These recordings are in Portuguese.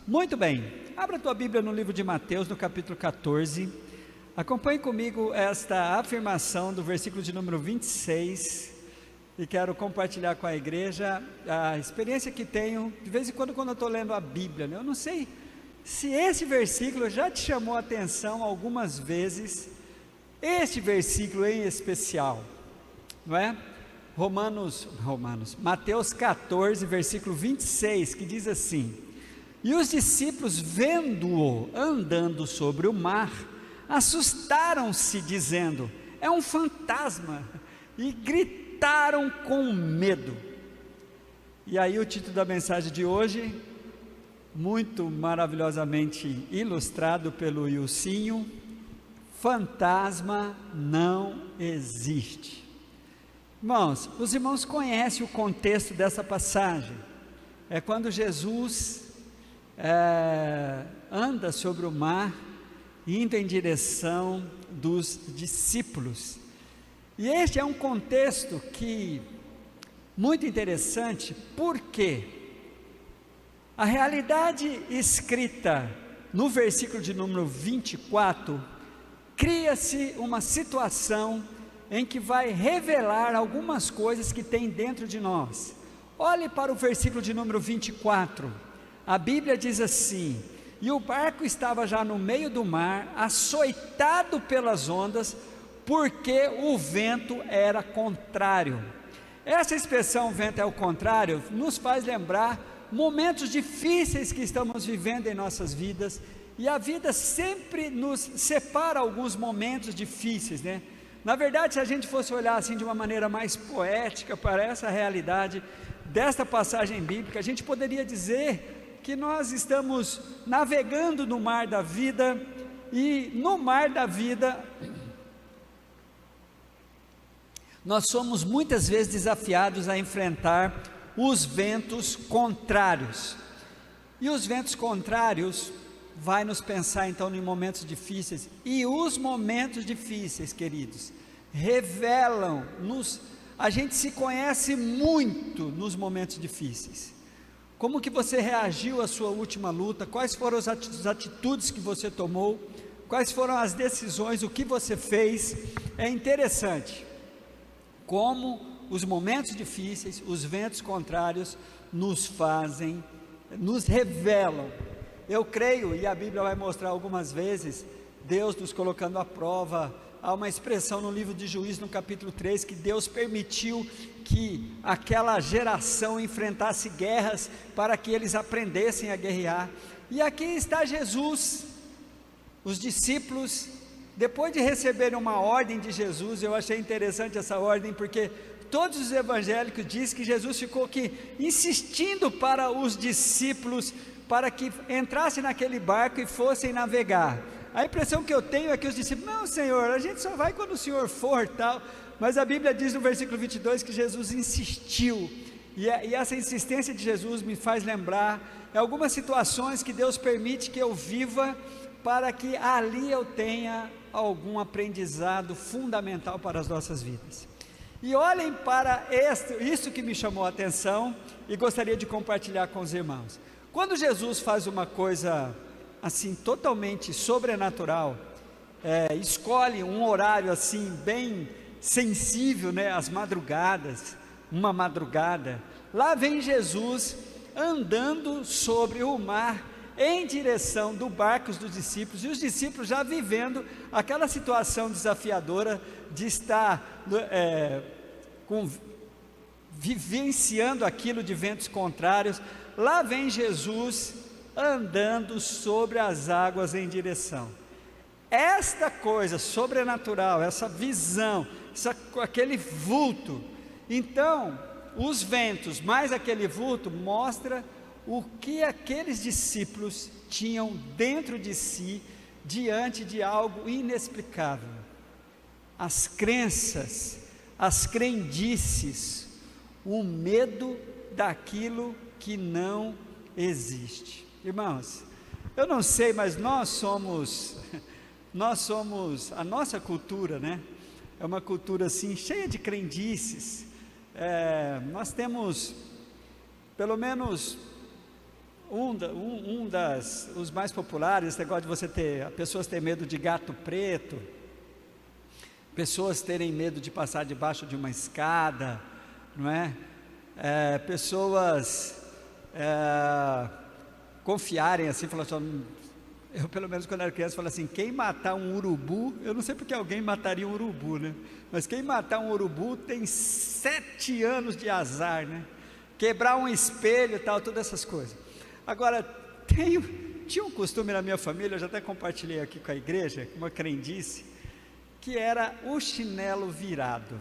Muito bem, abra a tua Bíblia no livro de Mateus, no capítulo 14, acompanhe comigo esta afirmação do versículo de número 26, e quero compartilhar com a igreja a experiência que tenho, de vez em quando eu estou lendo a Bíblia, né? Eu não sei se esse versículo já te chamou a atenção algumas vezes, este versículo em especial, não é? Mateus 14, versículo 26, que diz assim: e os discípulos, vendo-o andando sobre o mar, assustaram-se, dizendo: é um fantasma, e gritaram com medo. E aí o título da mensagem de hoje, muito maravilhosamente ilustrado pelo Ilcinho: fantasma não existe. Irmãos, os irmãos conhecem o contexto dessa passagem. É quando Jesus anda sobre o mar, indo em direção dos discípulos. E este é um contexto que muito interessante, porque a realidade escrita no versículo de número 24, cria-se uma situação em que vai revelar algumas coisas que tem dentro de nós. Olhe para o versículo de número 24, a Bíblia diz assim: e o barco estava já no meio do mar, açoitado pelas ondas, porque o vento era contrário. Essa expressão, vento é o contrário, nos faz lembrar momentos difíceis que estamos vivendo em nossas vidas, e a vida sempre nos separa alguns momentos difíceis, né? Na verdade, se a gente fosse olhar assim de uma maneira mais poética para essa realidade desta passagem bíblica, a gente poderia dizer que nós estamos navegando no mar da vida, e no mar da vida nós somos muitas vezes desafiados a enfrentar os ventos contrários. E os ventos contrários vai nos pensar então em momentos difíceis, e os momentos difíceis, queridos, revelam-nos, a gente se conhece muito nos momentos difíceis. Como que você reagiu à sua última luta? Quais foram as atitudes que você tomou? Quais foram as decisões? O que você fez? É interessante como os momentos difíceis, os ventos contrários nos fazem, nos revelam. Eu creio, e a Bíblia vai mostrar algumas vezes, Deus nos colocando à prova. Há uma expressão no livro de Juízes, no capítulo 3, que Deus permitiu que aquela geração enfrentasse guerras, para que eles aprendessem a guerrear. E aqui está Jesus, os discípulos, depois de receberem uma ordem de Jesus. Eu achei interessante essa ordem, porque todos os evangélicos dizem que Jesus ficou aqui insistindo para os discípulos, para que entrassem naquele barco e fossem navegar. A impressão que eu tenho é que os discípulos: não, Senhor, a gente só vai quando o Senhor for, tal. Mas a Bíblia diz no versículo 22 que Jesus insistiu, e essa insistência de Jesus me faz lembrar algumas situações que Deus permite que eu viva, para que ali eu tenha algum aprendizado fundamental para as nossas vidas. E olhem para isso que me chamou a atenção, e gostaria de compartilhar com os irmãos. Quando Jesus faz uma coisa assim totalmente sobrenatural, escolhe um horário assim bem sensível, né, às madrugadas, uma madrugada, lá vem Jesus andando sobre o mar, em direção do barco dos discípulos, e os discípulos já vivendo aquela situação desafiadora de estar vivenciando aquilo de ventos contrários. Lá vem Jesus andando sobre as águas em direção. Esta coisa sobrenatural, essa visão, aquele vulto, então os ventos mais aquele vulto mostra o que aqueles discípulos tinham dentro de si, diante de algo inexplicável. As crenças, as crendices, o medo daquilo que não existe. Irmãos, eu não sei, mas nós somos, a nossa cultura, né? É uma cultura assim, cheia de crendices. Nós temos, pelo menos, os mais populares, esse negócio de você ter, pessoas terem medo de gato preto, pessoas terem medo de passar debaixo de uma escada, não é? Pessoas confiarem assim, falar assim, eu pelo menos quando era criança, falava assim, quem matar um urubu, eu não sei porque alguém mataria um urubu, né? Mas quem matar um urubu tem 7 anos de azar, né? Quebrar um espelho e tal, todas essas coisas. Agora, tinha um costume na minha família, eu já até compartilhei aqui com a igreja, uma crendice, que era o chinelo virado.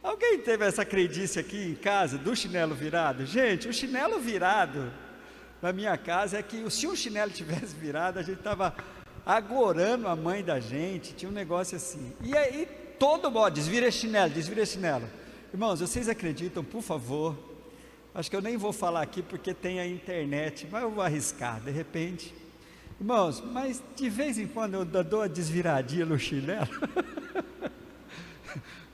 Alguém teve essa crendice aqui em casa, do chinelo virado? Gente, o chinelo virado na minha casa é que se um chinelo tivesse virado, a gente estava agorando a mãe da gente, tinha um negócio assim. E aí, todo mundo, desvira chinelo. Irmãos, vocês acreditam, por favor, acho que eu nem vou falar aqui porque tem a internet, mas eu vou arriscar, de repente. Irmãos, mas de vez em quando eu dou uma desviradinha no chinelo.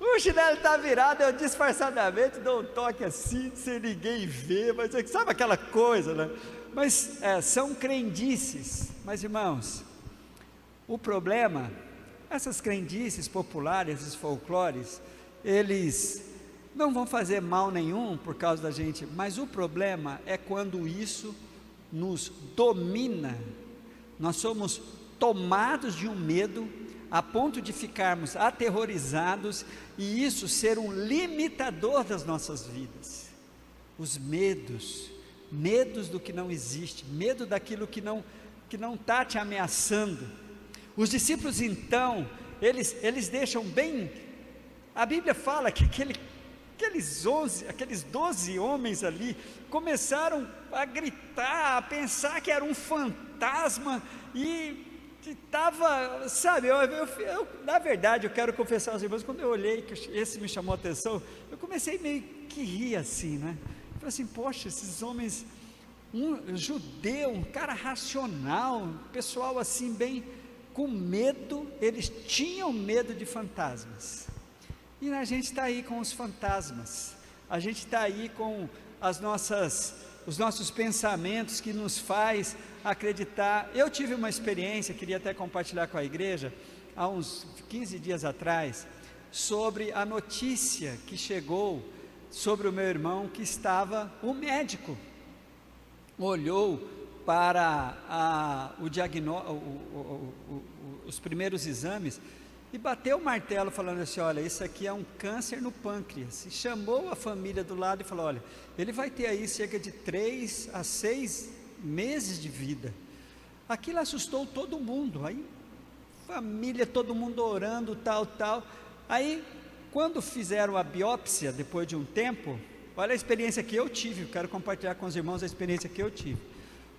O chinelo está virado, eu disfarçadamente dou um toque assim, sem ninguém ver, mas sabe aquela coisa, né? Mas são crendices. Mas irmãos, o problema, essas crendices populares, esses folclores, eles não vão fazer mal nenhum por causa da gente, mas o problema é quando isso nos domina, nós somos tomados de um medo, a ponto de ficarmos aterrorizados, e isso ser um limitador das nossas vidas. Os medos do que não existe, medo daquilo que não está te ameaçando. Os discípulos então, eles deixam bem, a Bíblia fala que aqueles 12 homens ali, começaram a gritar, a pensar que era um fantasma, e estava, sabe, na verdade, eu quero confessar aos irmãos, quando eu olhei, que esse me chamou a atenção, eu comecei meio que rir assim, né? Eu falei assim, poxa, esses homens, um judeu, um cara racional, pessoal assim, bem com medo, eles tinham medo de fantasmas. E a gente está aí com os fantasmas, a gente está aí com os nossos pensamentos que nos faz acreditar. Eu tive uma experiência, queria até compartilhar com a igreja, há uns 15 dias atrás, sobre a notícia que chegou sobre o meu irmão, que estava, o médico olhou para os primeiros exames, e bateu o martelo falando assim, olha, isso aqui é um câncer no pâncreas, e chamou a família do lado e falou, olha, ele vai ter aí cerca de 3 a 6 meses de vida. Aquilo assustou todo mundo, aí família, todo mundo orando, tal, aí quando fizeram a biópsia, depois de um tempo, olha a experiência que eu tive, eu quero compartilhar com os irmãos a experiência que eu tive.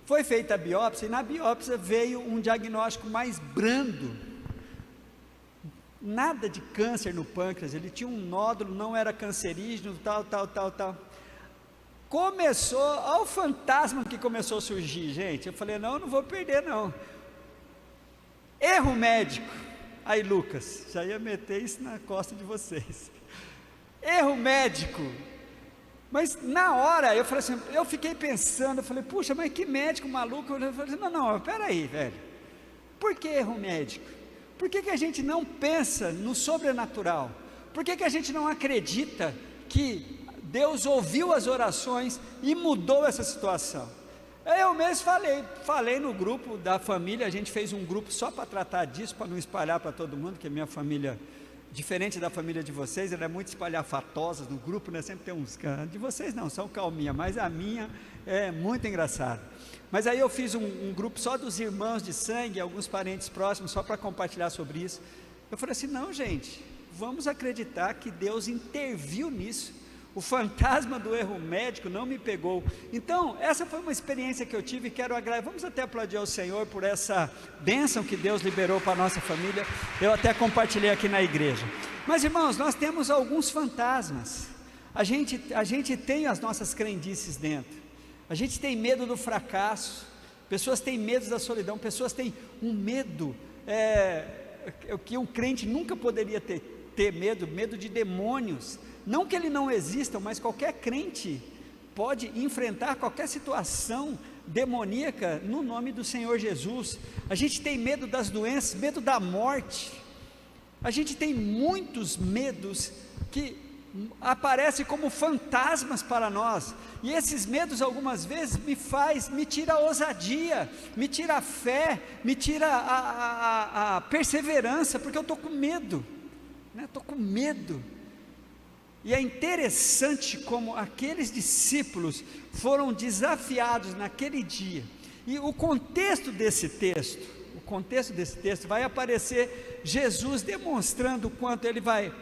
Foi feita a biópsia, e na biópsia veio um diagnóstico mais brando, nada de câncer no pâncreas, ele tinha um nódulo, não era cancerígeno, tal. Começou, olha o fantasma que começou a surgir, gente. Eu falei, não vou perder não. Erro médico. Aí Lucas, já ia meter isso na costa de vocês. Erro médico. Mas na hora, eu falei assim, eu fiquei pensando, eu falei, puxa, mas que médico maluco. Eu falei, não, peraí, velho. Por que erro médico? Por que a gente não pensa no sobrenatural? Por que a gente não acredita que Deus ouviu as orações e mudou essa situação? Eu mesmo falei no grupo da família, a gente fez um grupo só para tratar disso, para não espalhar para todo mundo, que a minha família, diferente da família de vocês, ela é muito espalhafatosa no grupo, né? Sempre tem uns, de vocês não, são calminha, mas a minha é muito engraçada. Mas aí eu fiz um grupo só dos irmãos de sangue, alguns parentes próximos, só para compartilhar sobre isso. Eu falei assim, não gente, vamos acreditar que Deus interviu nisso, o fantasma do erro médico não me pegou. Então, essa foi uma experiência que eu tive, e quero agradecer, vamos até aplaudir ao Senhor por essa bênção que Deus liberou para a nossa família, eu até compartilhei aqui na igreja. Mas irmãos, nós temos alguns fantasmas, a gente tem as nossas crendices dentro, a gente tem medo do fracasso, pessoas têm medo da solidão, pessoas têm um medo, que um crente nunca poderia ter medo de demônios, não que ele não exista, mas qualquer crente pode enfrentar qualquer situação demoníaca no nome do Senhor Jesus. A gente tem medo das doenças, medo da morte, a gente tem muitos medos que aparecem como fantasmas para nós, e esses medos algumas vezes me tira a ousadia, me tira a fé, me tira a perseverança, porque eu estou com medo, estou com medo. E é interessante como aqueles discípulos foram desafiados naquele dia, e o contexto desse texto vai aparecer Jesus demonstrando o quanto ele vai.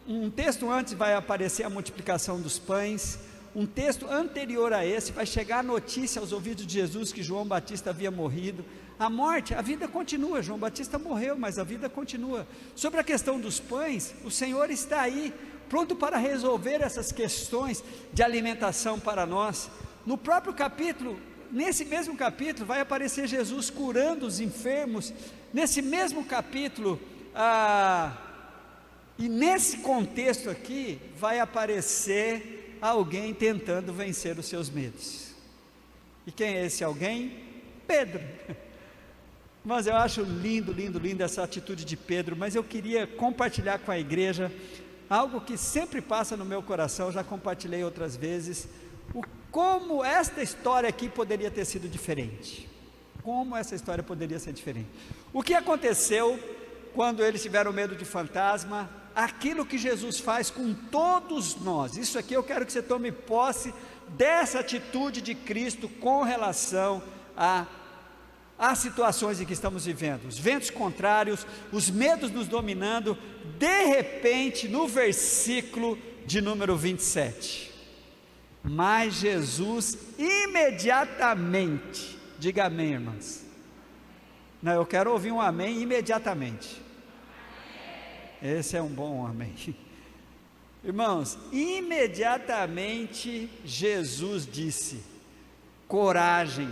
Um texto antes vai aparecer a multiplicação dos pães, um texto anterior a esse vai chegar a notícia aos ouvidos de Jesus que João Batista havia morrido. A morte, a vida continua, João Batista morreu, mas a vida continua. Sobre a questão dos pães, o Senhor está aí, pronto para resolver essas questões de alimentação para nós. No próprio capítulo, nesse mesmo capítulo, vai aparecer Jesus curando os enfermos. Nesse mesmo capítulo, e nesse contexto aqui, vai aparecer alguém tentando vencer os seus medos. E quem é esse alguém? Pedro. Mas eu acho lindo essa atitude de Pedro, mas eu queria compartilhar com a igreja algo que sempre passa no meu coração, já compartilhei outras vezes, como esta história aqui poderia ter sido diferente. Como essa história poderia ser diferente. O que aconteceu quando eles tiveram medo de fantasma? Aquilo que Jesus faz com todos nós. Isso aqui eu quero que você tome posse dessa atitude de Cristo com relação às situações em que estamos vivendo, os ventos contrários, os medos nos dominando. De repente, no versículo de número 27, mas Jesus imediatamente, diga amém, irmãos. Não, eu quero ouvir um amém imediatamente. Esse é um bom amém. Irmãos, imediatamente Jesus disse: coragem,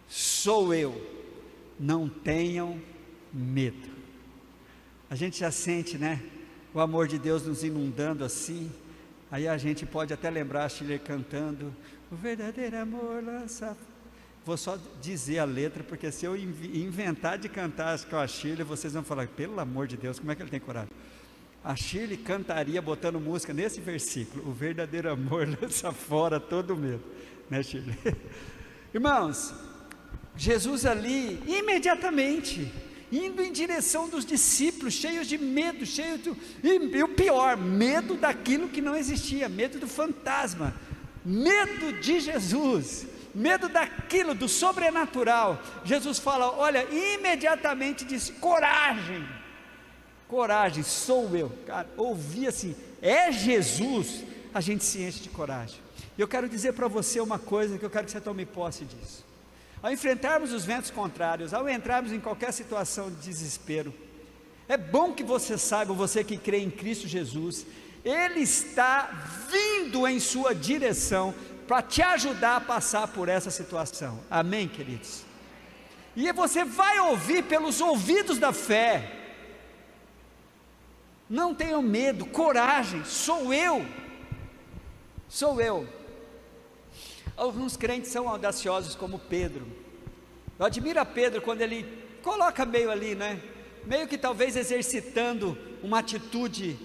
sou eu, não tenham medo. A gente já sente, o amor de Deus nos inundando assim. Aí a gente pode até lembrar a Shirley cantando: o verdadeiro amor lança. Vou só dizer a letra, porque se eu inventar de cantar com a Shirley, vocês vão falar: pelo amor de Deus, como é que ele tem coragem? A Shirley cantaria botando música nesse versículo: o verdadeiro amor lança fora todo medo, Shirley? Irmãos, Jesus ali, imediatamente, indo em direção dos discípulos, cheios de medo, e o pior, medo daquilo que não existia, medo do fantasma, medo de Jesus, medo daquilo, do sobrenatural. Jesus fala, olha, imediatamente disse: coragem, sou eu. Cara, ouvir assim, é Jesus, a gente se enche de coragem. E eu quero dizer para você uma coisa, que eu quero que você tome posse disso. Ao enfrentarmos os ventos contrários, ao entrarmos em qualquer situação de desespero, é bom que você saiba, você que crê em Cristo Jesus, Ele está vindo em sua direção para te ajudar a passar por essa situação. Amém, queridos? E você vai ouvir pelos ouvidos da fé. Não tenham medo, coragem, sou eu. Alguns crentes são audaciosos como Pedro. Eu admiro a Pedro quando ele coloca meio ali, meio que talvez exercitando uma atitude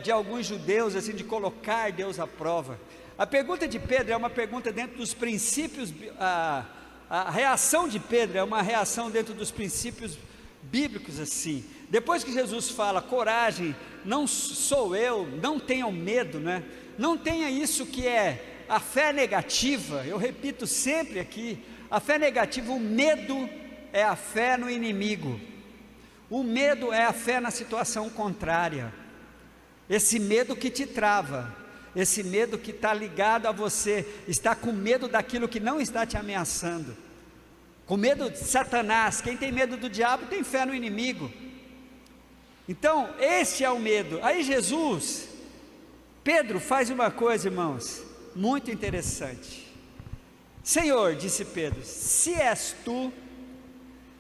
de alguns judeus, assim, de colocar Deus à prova. A pergunta de Pedro é uma pergunta dentro dos princípios, a reação de Pedro é uma reação dentro dos princípios bíblicos, assim. Depois que Jesus fala, coragem, não sou eu, não tenham medo, não tenha isso que é a fé negativa. Eu repito sempre aqui, a fé negativa, o medo é a fé no inimigo, o medo é a fé na situação contrária, esse medo que te trava, esse medo que está ligado a você, está com medo daquilo que não está te ameaçando, com medo de Satanás. Quem tem medo do diabo tem fé no inimigo. Então este é o medo. Aí Pedro faz uma coisa, irmãos, muito interessante. Senhor, disse Pedro, se és tu,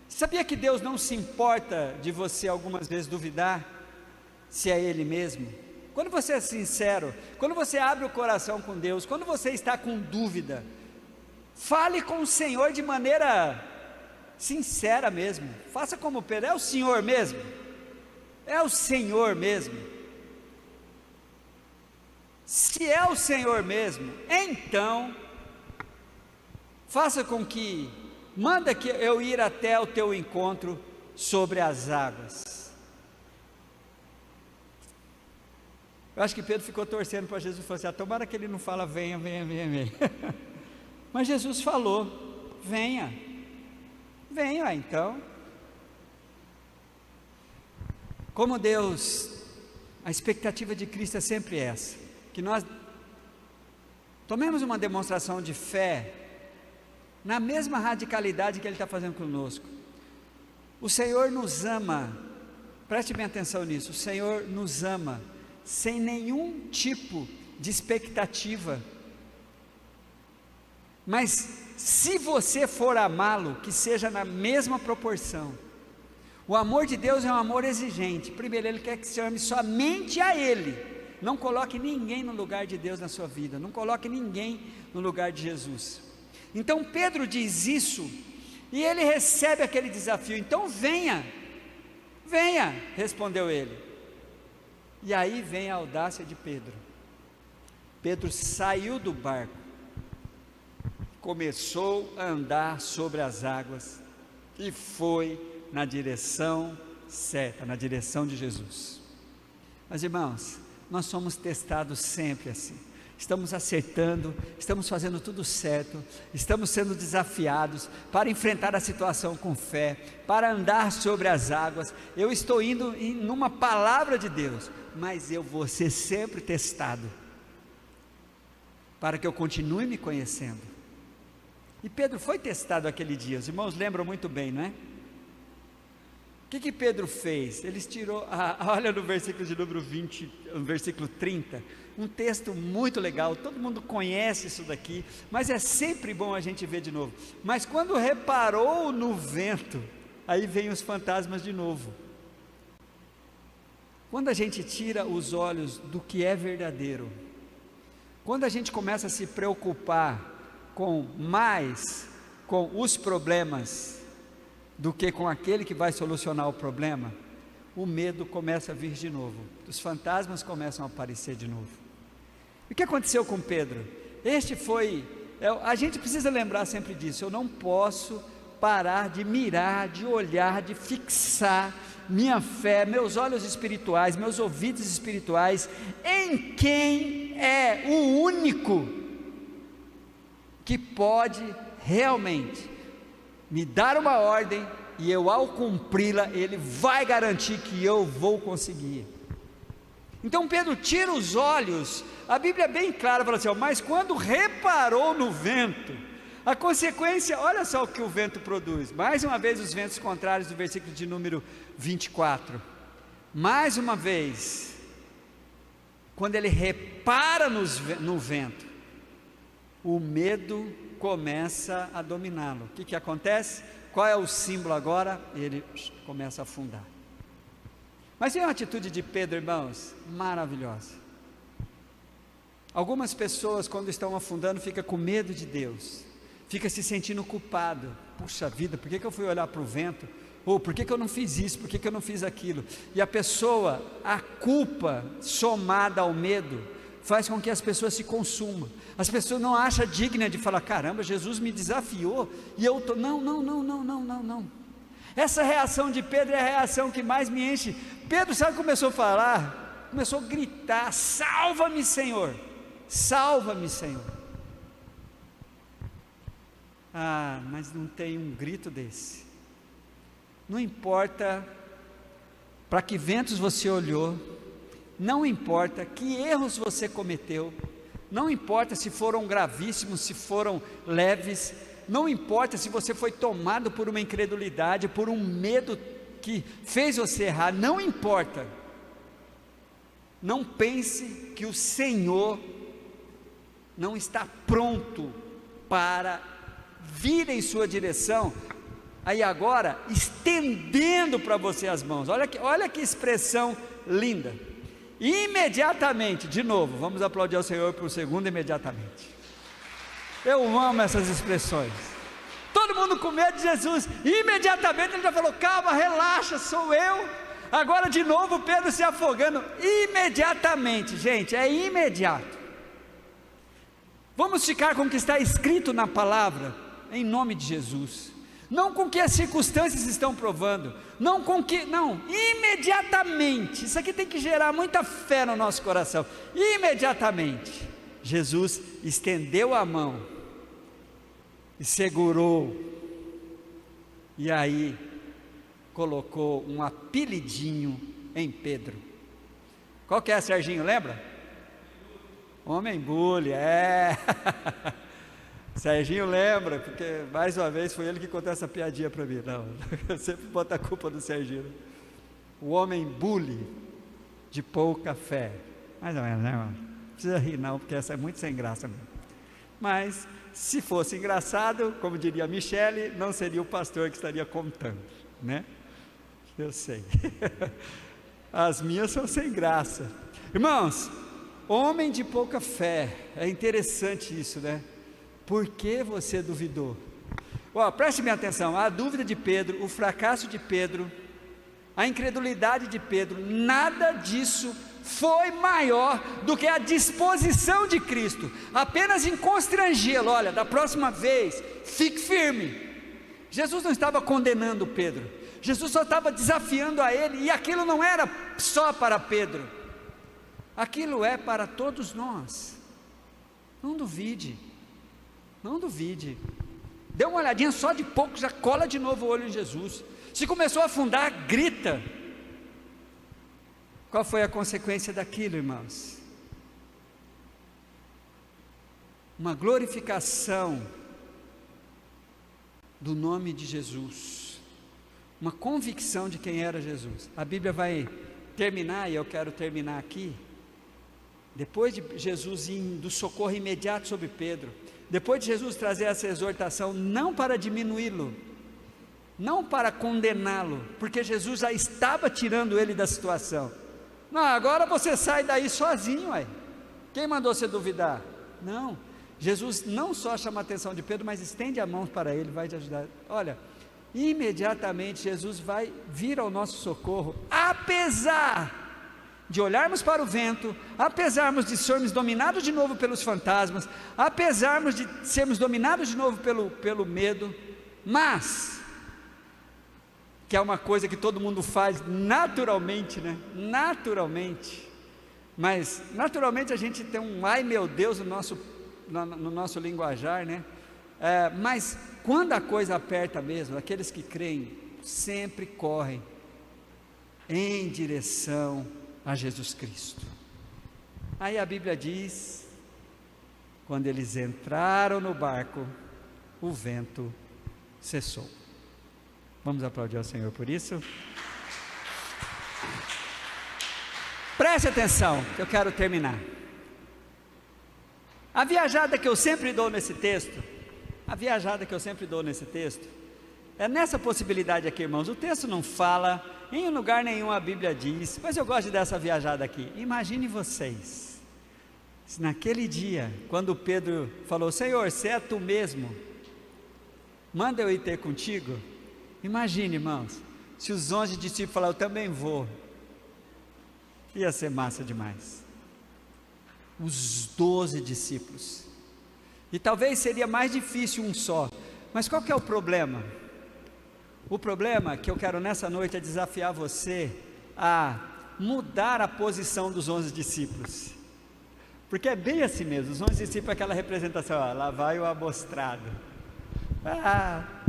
sabia que Deus não se importa de você algumas vezes duvidar se é Ele mesmo? quando você é sincero, quando você abre o coração com Deus, quando você está com dúvida, fale com o Senhor de maneira sincera mesmo. Faça como Pedro: é o Senhor mesmo? É o Senhor mesmo? Se é o Senhor mesmo, então faça com que, manda que eu ir até o teu encontro sobre as águas. Eu acho que Pedro ficou torcendo para Jesus, falou assim: tomara que ele não fala venha, venha, venha, venha. Mas Jesus falou: venha, venha então. Como Deus, a expectativa de Cristo é sempre essa, que nós tomemos uma demonstração de fé na mesma radicalidade que Ele está fazendo conosco. O Senhor nos ama, preste bem atenção nisso, o Senhor nos ama sem nenhum tipo de expectativa, mas se você for amá-lo, que seja na mesma proporção. O amor de Deus é um amor exigente. Primeiro, Ele quer que você ame somente a Ele, não coloque ninguém no lugar de Deus na sua vida, não coloque ninguém no lugar de Jesus. Então Pedro diz isso, e ele recebe aquele desafio: então venha, venha, respondeu ele. E aí vem a audácia de Pedro. Pedro saiu do barco, começou a andar sobre as águas, e foi na direção certa, na direção de Jesus. Mas irmãos, nós somos testados sempre assim, estamos acertando, estamos fazendo tudo certo, estamos sendo desafiados para enfrentar a situação com fé, para andar sobre as águas. Eu estou indo numa palavra de Deus, mas eu vou ser sempre testado, para que eu continue me conhecendo. E Pedro foi testado aquele dia, os irmãos lembram muito bem, não é? O que Pedro fez? Ele tirou, olha no versículo de número 20, no versículo 30, um texto muito legal, todo mundo conhece isso daqui, mas é sempre bom a gente ver de novo. Mas quando reparou no vento, aí vem os fantasmas de novo. Quando a gente tira os olhos do que é verdadeiro, quando a gente começa a se preocupar mais com os problemas do que com aquele que vai solucionar o problema, o medo começa a vir de novo, os fantasmas começam a aparecer de novo. E o que aconteceu com Pedro? A gente precisa lembrar sempre disso: eu não posso parar de mirar, de olhar, de fixar minha fé, meus olhos espirituais, meus ouvidos espirituais, em quem é o único que pode realmente me dar uma ordem, e eu, ao cumpri-la, Ele vai garantir que eu vou conseguir. Então Pedro tira os olhos, a Bíblia é bem clara, fala assim: mas quando reparou no vento, a consequência, olha só o que o vento produz. Mais uma vez os ventos contrários do versículo de número 24, mais uma vez, quando ele repara no vento, o medo começa a dominá-lo. O que acontece? Qual é o símbolo agora? Ele começa a afundar. Mas tem uma atitude de Pedro, irmãos, maravilhosa. Algumas pessoas, quando estão afundando, ficam com medo de Deus, fica se sentindo culpado. Puxa vida, por que eu fui olhar para o vento? Ou por que eu não fiz isso? Por que eu não fiz aquilo? E a pessoa, a culpa somada ao medo, faz com que as pessoas se consumam. As pessoas não acham digna de falar: caramba, Jesus me desafiou e eu estou... Não. Essa reação de Pedro é a reação que mais me enche. Pedro, sabe o que começou a falar? Começou a gritar: salva-me, Senhor, salva-me, Senhor. Mas não tem um grito desse. Não importa para que ventos você olhou, não importa que erros você cometeu, não importa se foram gravíssimos, se foram leves, não importa se você foi tomado por uma incredulidade, por um medo que fez você errar, não importa. Não pense que o Senhor não está pronto para vir em sua direção, aí agora, estendendo para você as mãos. Olha que expressão linda: Imediatamente, de novo, vamos aplaudir ao Senhor por segundo imediatamente. Eu amo essas expressões. Todo mundo com medo de Jesus, imediatamente ele já falou: calma, relaxa, sou eu. Agora de novo Pedro se afogando, imediatamente, gente, é imediato. Vamos ficar com o que está escrito na palavra, em nome de Jesus. Não com o que as circunstâncias estão provando, não, imediatamente. Isso aqui tem que gerar muita fé no nosso coração. Imediatamente, Jesus estendeu a mão e segurou, e aí colocou um apelidinho em Pedro. Qual que é, Serginho, lembra? Homem bully, Serginho lembra, porque mais uma vez foi ele que contou essa piadinha para mim. Não, eu sempre boto a culpa do Serginho. O homem bully de pouca fé. Mais ou menos, né, mano? Não precisa rir não, porque essa é muito sem graça mesmo. Mas se fosse engraçado, como diria a Michele, não seria o pastor que estaria contando, né? Eu sei. As minhas são sem graça. Irmãos, homem de pouca fé, é interessante isso, né? Por que você duvidou? Preste minha atenção, a dúvida de Pedro, o fracasso de Pedro, a incredulidade de Pedro, nada disso foi maior do que a disposição de Cristo, apenas em constrangê-lo. Olha, da próxima vez, fique firme. Jesus não estava condenando Pedro, Jesus só estava desafiando a ele, e aquilo não era só para Pedro, aquilo é para todos nós. Não duvide, não duvide. Dê uma olhadinha só de pouco, já cola de novo o olho em Jesus. Se começou a afundar, grita. Qual foi a consequência daquilo, irmãos? Uma glorificação do nome de Jesus, uma convicção de quem era Jesus. A Bíblia vai terminar, e eu quero terminar aqui, depois de Jesus indo socorro imediato sobre Pedro, depois de Jesus trazer essa exortação, não para diminuí-lo, não para condená-lo, porque Jesus já estava tirando ele da situação. Não, agora você sai daí sozinho, ué. Quem mandou você duvidar? Não, Jesus não só chama a atenção de Pedro, mas estende a mão para ele, vai te ajudar. Olha, imediatamente Jesus vai vir ao nosso socorro, apesar de olharmos para o vento, apesar de sermos dominados de novo pelos fantasmas, apesar de sermos dominados de novo pelo medo, mas, que é uma coisa que todo mundo faz naturalmente, né? Naturalmente, mas naturalmente a gente tem um ai meu Deus no nosso linguajar, né? Mas quando a coisa aperta mesmo, aqueles que creem sempre correm em direção a Jesus Cristo. Aí a Bíblia diz: quando eles entraram no barco, o vento cessou. Vamos aplaudir ao Senhor por isso? Preste atenção, que eu quero terminar. A viajada que eu sempre dou nesse texto, é nessa possibilidade aqui, irmãos. O texto não fala, em lugar nenhum a Bíblia diz, mas eu gosto dessa viajada aqui. Imagine vocês, se naquele dia, quando Pedro falou: Senhor, se é tu mesmo, manda eu ir ter contigo. Imagine, irmãos, se os 11 discípulos falaram: eu também vou. Ia ser massa demais. Os 12 discípulos, e talvez seria mais difícil um só, mas qual que é o problema? O problema que eu quero nessa noite é desafiar você a mudar a posição dos 11 discípulos, porque é bem assim mesmo. Os 11 discípulos é aquela representação: lá vai o amostrado,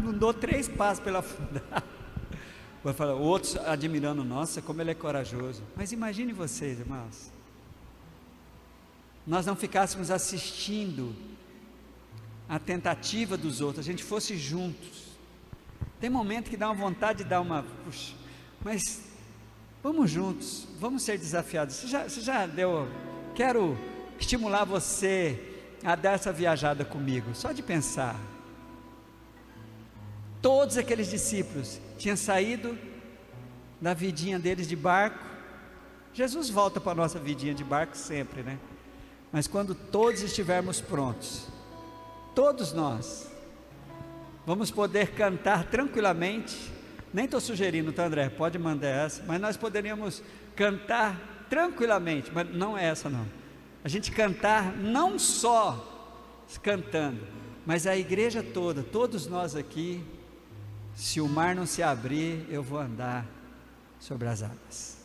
não dou 3 passos pela fundada. Vai falar, outros admirando: nossa, como ele é corajoso. Mas imagine vocês, irmãos, nós não ficássemos assistindo a tentativa dos outros, a gente fosse juntos. Tem momento que dá uma vontade de dar uma, puxa, mas vamos juntos, vamos ser desafiados. Você já deu? Quero estimular você a dar essa viajada comigo, só de pensar. Todos aqueles discípulos tinham saído da vidinha deles de barco, Jesus volta para a nossa vidinha de barco sempre, né? Mas quando todos estivermos prontos, todos nós, vamos poder cantar tranquilamente. Nem estou sugerindo, tá, André? Pode mandar essa, mas nós poderíamos cantar tranquilamente, mas não é essa não. A gente cantar não só cantando, mas a igreja toda, todos nós aqui, se o mar não se abrir, eu vou andar sobre as águas.